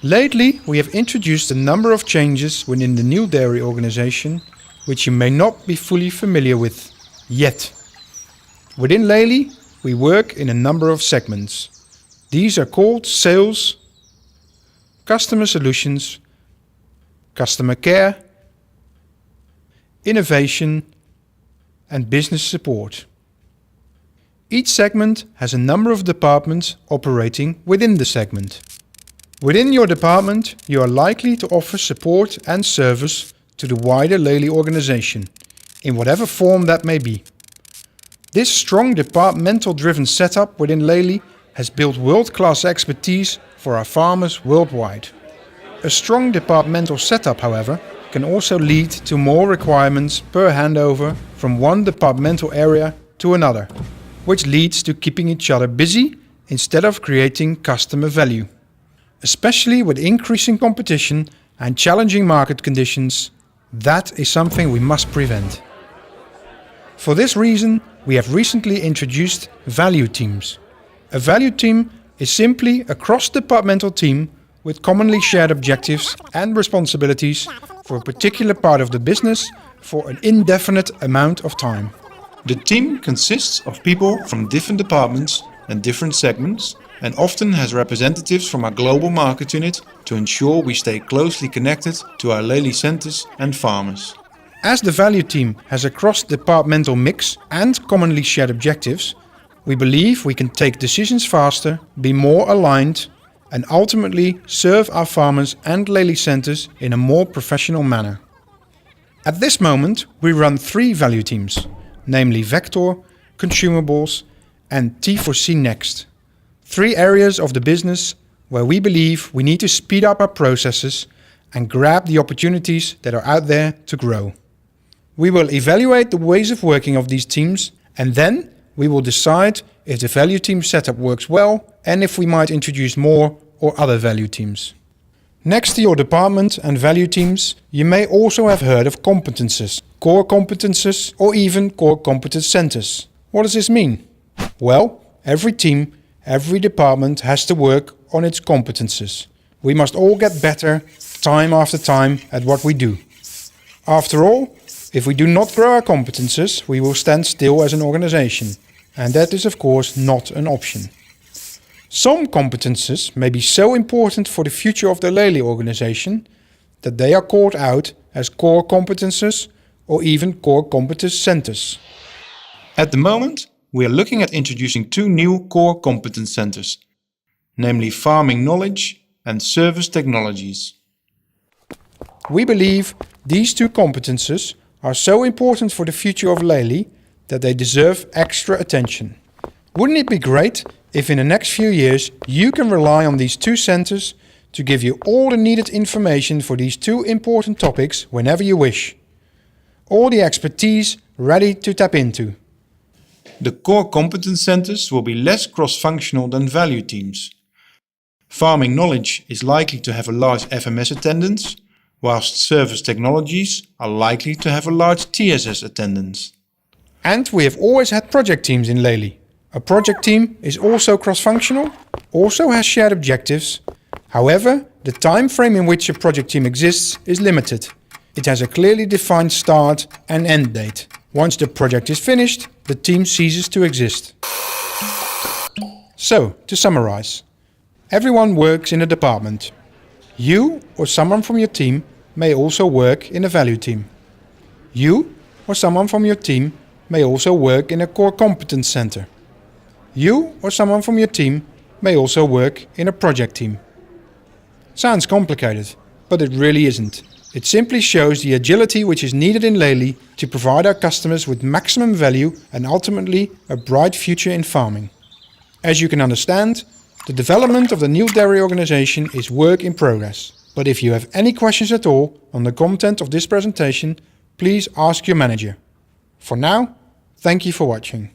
Lately, we have introduced a number of changes within the new dairy organization, which you may not be fully familiar with yet. Within Lely, we work in a number of segments. These are called sales, customer solutions, customer care, innovation, and business support. Each segment has a number of departments operating within the segment. Within your department, you are likely to offer support and service to the wider Lely organization, in whatever form that may be. This strong departmental-driven setup within Lely has built world-class expertise for our farmers worldwide. A strong departmental setup, however, can also lead to more requirements per handover from one departmental area to another, which leads to keeping each other busy instead of creating customer value. Especially with increasing competition and challenging market conditions, that is something we must prevent. For this reason, we have recently introduced value teams. A value team is simply a cross-departmental team with commonly shared objectives and responsibilities for a particular part of the business for an indefinite amount of time. The team consists of people from different departments and different segments, and often has representatives from our global market unit to ensure we stay closely connected to our Lely centers and farmers. As the value team has a cross-departmental mix and commonly shared objectives, we believe we can take decisions faster, be more aligned, and ultimately serve our farmers and Lely centers in a more professional manner. At this moment, we run 3 value teams, namely Vector, Consumables, and T4C Next. 3 areas of the business where we believe we need to speed up our processes and grab the opportunities that are out there to grow. We will evaluate the ways of working of these teams, and then we will decide if the value team setup works well and if we might introduce more or other value teams. Next to your department and value teams, you may also have heard of competences, core competences, or even core competence centers. What does this mean? Well, every team, every department has to work on its competences. We must all get better time after time at what we do. After all, if we do not grow our competences, we will stand still as an organization, and that is of course not an option. Some competences may be so important for the future of the Lely organization that they are called out as core competences or even core competence centers. At the moment, we are looking at introducing 2 new core competence centers, namely farming knowledge and service technologies. We believe these 2 competences are so important for the future of Lely that they deserve extra attention. Wouldn't it be great if in the next few years you can rely on these 2 centers to give you all the needed information for these 2 important topics whenever you wish? All the expertise ready to tap into. The core competence centers will be less cross-functional than value teams. Farming knowledge is likely to have a large FMS attendance, whilst service technologies are likely to have a large TSS attendance. And we have always had project teams in Lely. A project team is also cross-functional, also has shared objectives. However, the time frame in which a project team exists is limited. It has a clearly defined start and end date. Once the project is finished, the team ceases to exist. So, to summarize, everyone works in a department. You or someone from your team may also work in a value team. You or someone from your team may also work in a core competence center. You or someone from your team may also work in a project team. Sounds complicated, but it really isn't. It simply shows the agility which is needed in Lely to provide our customers with maximum value and ultimately a bright future in farming. As you can understand, the development of the new dairy organization is work in progress. But if you have any questions at all on the content of this presentation, please ask your manager. For now, thank you for watching.